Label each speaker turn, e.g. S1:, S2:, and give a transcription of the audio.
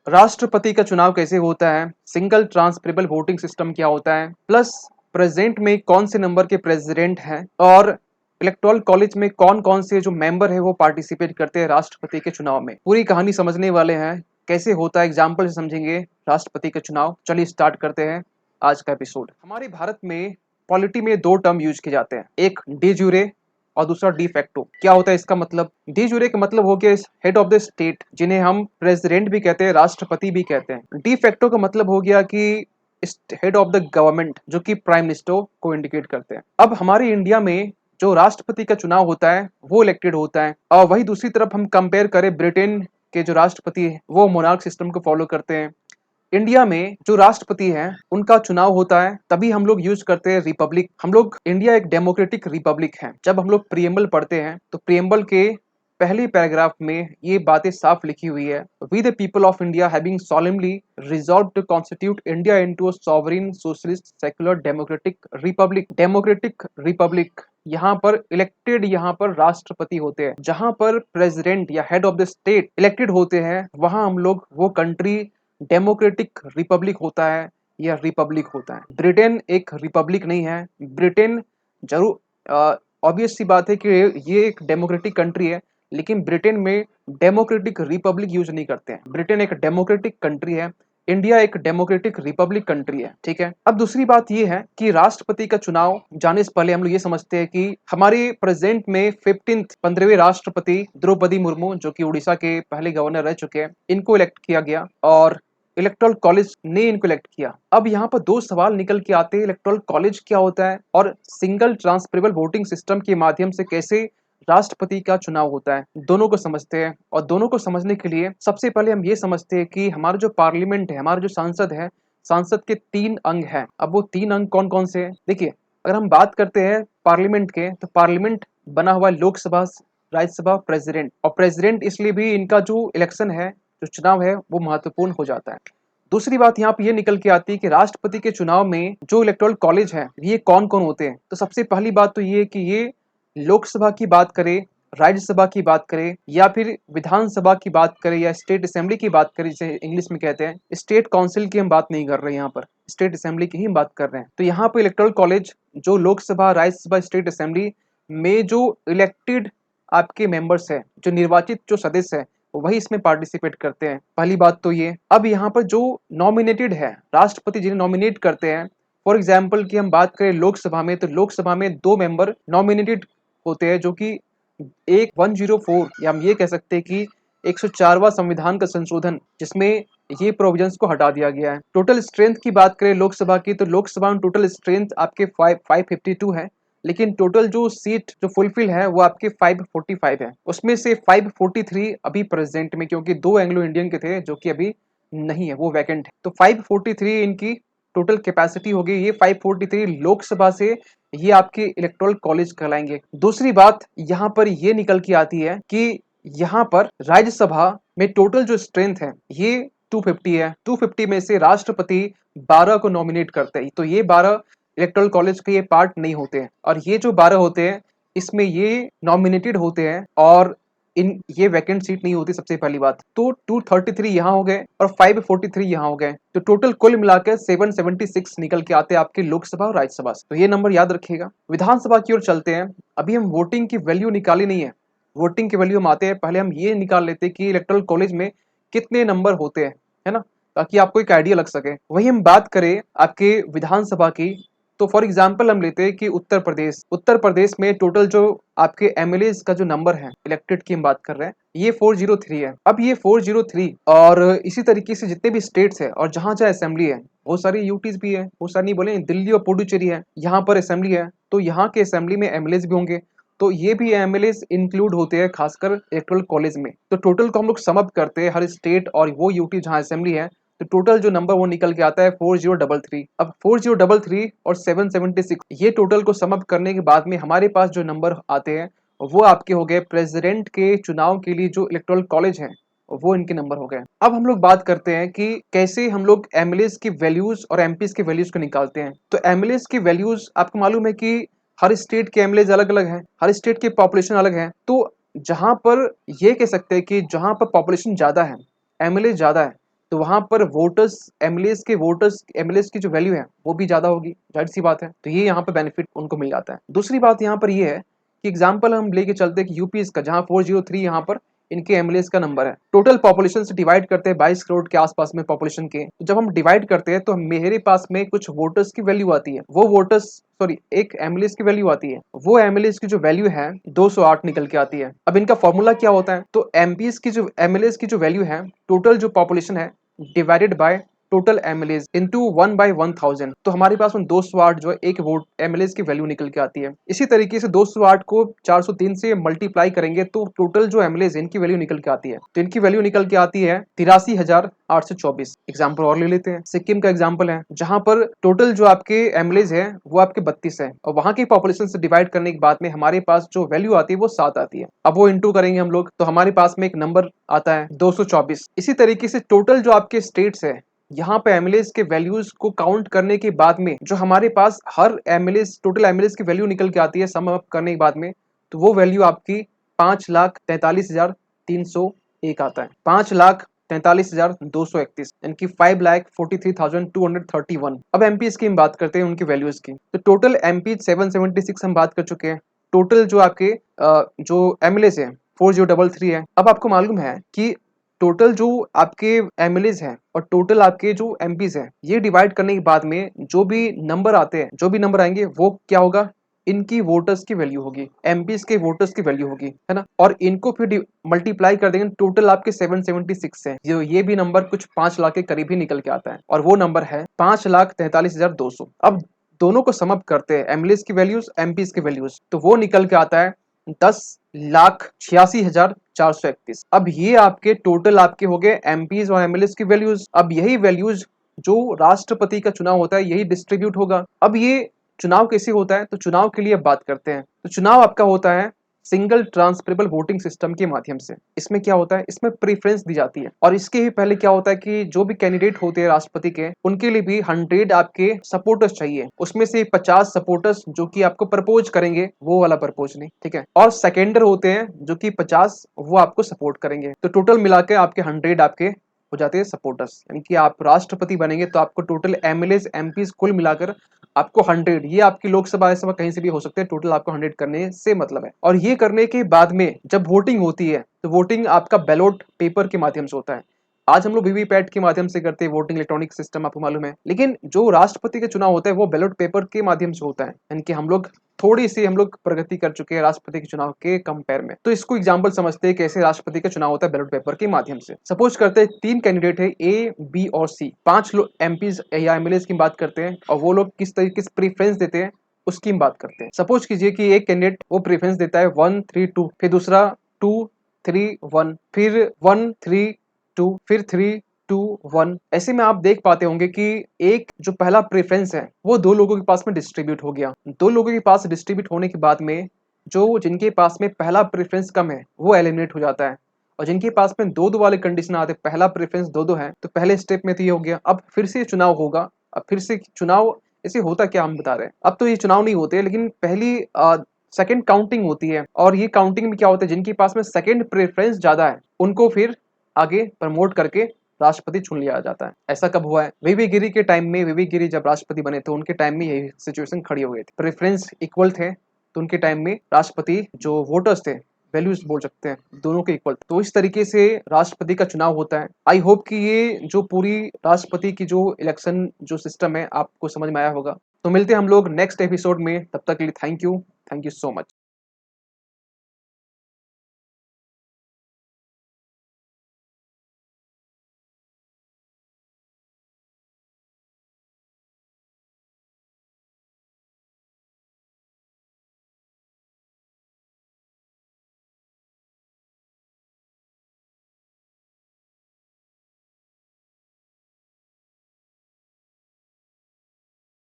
S1: राष्ट्रपति का चुनाव कैसे होता है, सिंगल ट्रांसफरेबल वोटिंग सिस्टम क्या होता है, प्लस प्रेजेंट में कौन से नंबर के प्रेसिडेंट हैं और इलेक्टोरल कॉलेज में कौन कौन से जो मेंबर है वो पार्टिसिपेट करते हैं राष्ट्रपति के चुनाव में। पूरी कहानी समझने वाले हैं, कैसे होता है एग्जाम्पल से समझेंगे राष्ट्रपति का चुनाव। चलिए स्टार्ट करते हैं आज का एपिसोड। हमारे भारत में पॉलिटी में दो टर्म यूज किए जाते हैं, एक डी ज्यूरे और दूसरा डी फैक्टो। क्या होता है इसका मतलब? डी ज्यूरे का मतलब हो गया हेड ऑफ द स्टेट, जिन्हें हम प्रेसिडेंट भी कहते हैं, राष्ट्रपति भी कहते हैं। डी फैक्टो का मतलब हो गया कि हेड ऑफ द गवर्नमेंट, जो कि प्राइम मिनिस्टर को इंडिकेट करते हैं। अब हमारे इंडिया में जो राष्ट्रपति का चुनाव होता है वो इलेक्टेड होता है, और वही दूसरी तरफ हम कंपेयर करें ब्रिटेन के जो राष्ट्रपति है वो मोनार्क सिस्टम को फॉलो करते हैं। इंडिया में जो राष्ट्रपति हैं उनका चुनाव होता है, तभी हम लोग यूज करते हैं रिपब्लिक। हम लोग, इंडिया एक डेमोक्रेटिक रिपब्लिक है। जब हम लोग प्रियम्बल पढ़ते हैं तो प्रियम्बल के पहले पैराग्राफ में ये बातें साफ लिखी हुई है, we the people of India having solemnly resolved to constitute India into a sovereign socialist secular democratic republic। Democratic Republic, यहाँ पर इलेक्टेड, यहाँ पर राष्ट्रपति होते हैं। जहां पर प्रेसिडेंट या head of the state elected होते हैं वहां हम लोग वो कंट्री डेमोक्रेटिक रिपब्लिक होता है या रिपब्लिक होता है। ब्रिटेन एक रिपब्लिक नहीं है। ब्रिटेन जरूर ऑब्वियस सी बात है कि ये एक डेमोक्रेटिक कंट्री है, लेकिन ब्रिटेन में डेमोक्रेटिक रिपब्लिक यूज नहीं करते हैं। ब्रिटेन एक डेमोक्रेटिक कंट्री है, इंडिया एक डेमोक्रेटिक रिपब्लिक कंट्री है। ठीक है, अब दूसरी बात ये है कि राष्ट्रपति का चुनाव जाने से पहले हम लोग ये समझते हैं कि हमारे प्रेजेंट में 15वीं राष्ट्रपति द्रौपदी मुर्मू, जो कि उड़ीसा के पहले गवर्नर रह चुके हैं, इनको इलेक्ट किया गया और इलेक्टोरल कॉलेज ने इनको इलेक्ट किया। अब यहाँ पर दो सवाल निकल के आते हैं, इलेक्टोरल कॉलेज क्या होता है और सिंगल ट्रांसफरेबल वोटिंग सिस्टम के माध्यम से कैसे राष्ट्रपति का चुनाव होता है। दोनों को समझते हैं, और दोनों को समझने के लिए सबसे पहले हम ये समझते हैं कि हमारा जो पार्लियामेंट है, हमारा जो सांसद है, सांसद के 3 अंग हैं। अब वो 3 अंग कौन कौन से हैं? देखिए, अगर हम बात करते हैं पार्लियामेंट के, तो पार्लियामेंट बना हुआ लोकसभा, राज्यसभा, प्रेसिडेंट। और प्रेसिडेंट इसलिए भी इनका जो इलेक्शन है, जो चुनाव है, वो महत्वपूर्ण हो जाता है। दूसरी बात यहाँ पे ये निकल के आती है कि राष्ट्रपति के चुनाव में जो इलेक्टोरल कॉलेज है ये कौन कौन होते हैं। तो सबसे पहली बात तो ये कि ये लोकसभा की बात करें, राज्यसभा की बात करें, या फिर विधानसभा की बात करें, या स्टेट असेंबली की बात करें, जिसे इंग्लिश में कहते हैं, स्टेट काउंसिल की हम बात नहीं कर रहे हैं, यहाँ पर स्टेट असेंबली की ही बात कर रहे हैं। तो यहाँ पर इलेक्टोरल कॉलेज जो लोकसभा, राज्यसभा, स्टेट असेंबली में जो इलेक्टेड आपके मेंबर्स है, जो निर्वाचित जो सदस्य है, वही इसमें पार्टिसिपेट करते हैं। पहली बात तो ये। अब यहाँ पर जो नॉमिनेटेड है, राष्ट्रपति जिन्हें नॉमिनेट करते हैं, फॉर एग्जाम्पल की हम बात करें लोकसभा में, तो लोकसभा में 2 मेंबर नॉमिनेटेड होते हैं, जो कि एक 104, या हम ये कह सकते हैं कि 104वां संविधान का संशोधन, जिसमें ये प्रोविजंस को हटा दिया गया है। टोटल स्ट्रेंथ की बात करें लोकसभा की, तो लोकसभा में टोटल स्ट्रेंथ आपके 552 है, लेकिन टोटल जो सीट जो फुलफिल है वो आपके 545 है। उसमें से 543 अभी प्रेजेंट में, क्योंकि 2 एंग्लो इंडियन के थे जो कि अभी नहीं है, वो वैकेंट है। तो 543 इनकी टोटल कैपेसिटी होगी। ये 543 लोकसभा से ये आपके इलेक्टोरल कॉलेज कहलाएंगे। दूसरी बात यहाँ पर ये निकल के आती है कि यहाँ पर राज्यसभा में टोटल जो स्ट्रेंथ है ये 250 है। 250 में से राष्ट्रपति 12 को नॉमिनेट करते हैं, तो ये 12 इलेक्टोरल कॉलेज के ये पार्ट नहीं होते हैं, और ये जो 12 होते हैं इसमें ये नॉमिनेटेड होते हैं और इन ये वैकेंट सीट नहीं होती। सबसे पहली बात तो 233 यहाँ हो गए और 543 यहाँ हो गए, तो टोटल कुल मिलाकर 776 निकल के आते हैं आपके लोकसभा और राज्यसभा से। तो ये नंबर याद रखिएगा। विधानसभा की ओर चलते हैं। अभी हम वोटिंग की वैल्यू निकाली नहीं है, वोटिंग की वैल्यू हम आते हैं। पहले हम ये निकाल लेते हैं कि इलेक्टोरल कॉलेज में कितने नंबर होते हैं, है ना, ताकि आपको एक आइडिया लग सके। वही हम बात करें आपके विधानसभा की, तो फॉर एग्जाम्पल हम लेते हैं कि उत्तर प्रदेश में टोटल जो आपके एमएलए का जो नंबर है इलेक्टेड की हम बात कर रहे हैं, ये 403 है। अब ये 403 और इसी तरीके से जितने भी स्टेट्स है और जहां जहां असेंबली है, बहुत सारी यूटीज भी है, बहुत सारी नहीं बोले, दिल्ली और पुडुचेरी है, यहाँ पर असेंबली है, तो यहाँ के असेंबली में एमएलए भी होंगे, तो ये भी एमएलए इंक्लूड होते हैं खासकर इलेक्टोरल कॉलेज में। तो टोटल को हम लोग समअप करते हैं हर स्टेट और वो यूटी जहां असेंबली है, तो टोटल जो नंबर वो निकल के आता है 4033। अब 4033 और 776 ये टोटल को समअप करने के बाद में हमारे पास जो नंबर आते हैं वो आपके हो गए प्रेसिडेंट के चुनाव के लिए जो इलेक्टोरल कॉलेज है, वो इनके नंबर हो गए। अब हम लोग बात करते हैं कि कैसे हम लोग एमएलए की वैल्यूज और एमपीज की वैल्यूज को निकालते हैं। तो एमएलए की वैल्यूज आपको मालूम है कि हर स्टेट के एमएलए अलग अलग है, हर स्टेट की पॉपुलेशन अलग है। तो जहां पर ये कह सकते हैं कि जहां पर पॉपुलेशन ज्यादा है, एमएलए ज्यादा है, तो वहां पर वोटर्स एमएलएस की जो वैल्यू है वो भी ज्यादा होगी, जाहिर सी बात है। तो ये यहाँ पे बेनिफिट उनको मिल जाता है। दूसरी बात यहाँ पर ये है कि एग्जाम्पल हम लेके चलते हैं कि यूपी का, जहाँ 403 यहाँ पर इनके एमएलएस का नंबर है। टोटल पॉपुलेशन से डिवाइड करते हैं 22 करोड़ के आसपास में पॉपुलेशन के। जब हम डिवाइड करते हैं तो मेरे पास में कुछ वोटर्स की वैल्यू आती है, वो वोटर्स सॉरी एक एमएलएस की वैल्यू आती है, वो एमएलएस की जो वैल्यू है 208 निकल के आती है। अब इनका फॉर्मूला क्या होता है, तो एमपीज की जो एमएलएस की जो वैल्यू है, टोटल जो पॉपुलेशन है divided by total MLAs into 1/1000। तो हमारे पास में 208 जो है एक वोट एमएलएस की वैल्यू निकल के आती है। इसी तरीके से 208 को 403 से मल्टीप्लाई करेंगे तो टोटल जो एमएलएस इनकी वैल्यू निकल के आती है, तो इनकी वैल्यू निकल के आती है 83,824। एग्जाम्पल और ले लेते हैं, सिक्किम का एग्जाम्पल है, जहां पर टोटल जो आपके एमएलएस है वो आपके 32 है, और वहां की पॉपुलेशन से डिवाइड करने के बाद में हमारे पास जो वैल्यू आती है वो 7 आती है। अब वो इंटू करेंगे हम लोग तो हमारे पास में एक नंबर आता है 224। इसी तरीके से टोटल जो आपके स्टेट्स है, यहाँ पे एमएलएस के वैल्यूज को काउंट करने के बाद में जो हमारे पास हर एमएलएस टोटल एमएलएस की वैल्यू निकल के आती है सम अप करने के बाद में, तो वो वैल्यू आपकी 5,43,301 आता है, 5,43,231, यानी 5,43,231। अब एमपी की हम बात करते हैं उनकी वैल्यूज की। तो टोटल एमपी 776 हम बात कर चुके हैं। टोटल जो आपके जो एमएलएस है 4033 है। अब आपको मालूम है कि टोटल जो आपके एमएलएस हैं और टोटल आपके जो एमपीज हैं, ये डिवाइड करने के बाद में जो भी नंबर आते हैं, जो भी नंबर आएंगे वो क्या होगा, इनकी वोटर्स की वैल्यू होगी, एमपीज के वोटर्स की वैल्यू होगी, है ना। और इनको फिर मल्टीप्लाई कर देंगे, टोटल आपके 776 है, जो ये भी नंबर कुछ 5 लाख के करीब ही निकल के आता है, और वो नंबर है 5,43,200। अब दोनों को समअप करते हैं, एमएलएस की वैल्यूज एमपीज की वैल्यूज, तो वो निकल के आता है 10,86,431। अब ये आपके टोटल आपके हो गए एमपीज और एमएलएस की वैल्यूज। अब यही वैल्यूज जो राष्ट्रपति का चुनाव होता है यही डिस्ट्रीब्यूट होगा। अब ये चुनाव कैसे होता है, तो चुनाव के लिए अब बात करते हैं। तो चुनाव आपका होता है सिंगल ट्रांसफरेबल वोटिंग सिस्टम के माध्यम से। इसमें क्या होता है, इसमें प्रेफरेंस दी जाती है, और इसके ही पहले क्या होता है कि जो भी कैंडिडेट होते हैं राष्ट्रपति के, उनके लिए भी 100 आपके सपोर्टर्स चाहिए, उसमें से 50 सपोर्टर्स जो कि आपको प्रपोज करेंगे, वो वाला प्रपोज नहीं, ठीक है, और सेकेंडर होते हैं जो कि 50 वो आपको सपोर्ट करेंगे। तो टोटल मिला के आपके 100 आपके हो जाते हैं सपोर्टर्स, यानी कि आप राष्ट्रपति बनेंगे तो आपको टोटल एमएलएस एमपीज कुल मिलाकर आपको 100, ये आपकी लोकसभा सभा कहीं से भी हो सकते हैं, टोटल आपको 100 करने से मतलब है। और ये करने के बाद में जब वोटिंग होती है तो वोटिंग आपका बैलेट पेपर के माध्यम से होता है। आज हम लोग वीवीपैट के माध्यम से करते हैं वोटिंग, इलेक्ट्रॉनिक सिस्टम आपको मालूम है, लेकिन जो राष्ट्रपति का चुनाव होता है वो बैलेट पेपर के माध्यम से होता है, यानी कि हम लोग थोड़ी सी हम लोग प्रगति कर चुके हैं राष्ट्रपति के चुनाव के कंपेयर में। तो इसको एग्जांपल समझते हैं कैसे राष्ट्रपति का चुनाव होता है बैलेट पेपर के माध्यम से। सपोज करते हैं 3 कैंडिडेट है ए, बी और सी, 5 लोग एमपीज या एमएलएस की बात करते हैं, और वो लोग किस तरीके से प्रीफरेंस देते हैं उसकी हम बात करते हैं। सपोज कीजिए कि एक कैंडिडेट वो प्रेफरेंस देता है 1-3-2, फिर दूसरा 2-3-1, फिर 1-3-2, फिर 3-2-1। ऐसे में आप देख पाते होंगे कि एक जो पहला प्रेफरेंस है वो 2 लोगों के पास में डिस्ट्रीब्यूट हो गया। 2 लोगों के पास डिस्ट्रीब्यूट होने के बाद में जो जिनके पास में पहला प्रेफरेंस कम है वो एलिमिनेट हो जाता है, और जिनके पास में 2-2 वाले कंडीशन आते हैं, पहला प्रेफरेंस 2-2 है, तो पहले स्टेप में तो ये हो गया। अब फिर से चुनाव होगा, अब फिर से चुनाव ऐसे होता क्या हम बता रहे हैं, अब तो ये चुनाव नहीं होते, लेकिन पहली सेकंड काउंटिंग होती है, और ये काउंटिंग में क्या होता है, जिनके पास में सेकंड प्रेफरेंस ज्यादा है उनको फिर आगे प्रमोट करके राष्ट्रपति चुन लिया जाता है। ऐसा कब हुआ है, वीवी गिरी के टाइम में, वीवी गिरी जब राष्ट्रपति बने थे उनके टाइम में यही सिचुएशन खड़ी हो गई थी, प्रेफरेंस इक्वल थे, तो उनके टाइम में राष्ट्रपति जो वोटर्स थे, वैल्यूज बोल सकते हैं, दोनों के इक्वल। तो इस तरीके से राष्ट्रपति का चुनाव होता है। आई होप कि ये जो पूरी राष्ट्रपति की जो इलेक्शन जो सिस्टम है आपको समझ में आया होगा। तो मिलते हैं हम लोग नेक्स्ट एपिसोड में, तब तक के लिए थैंक यू सो मच।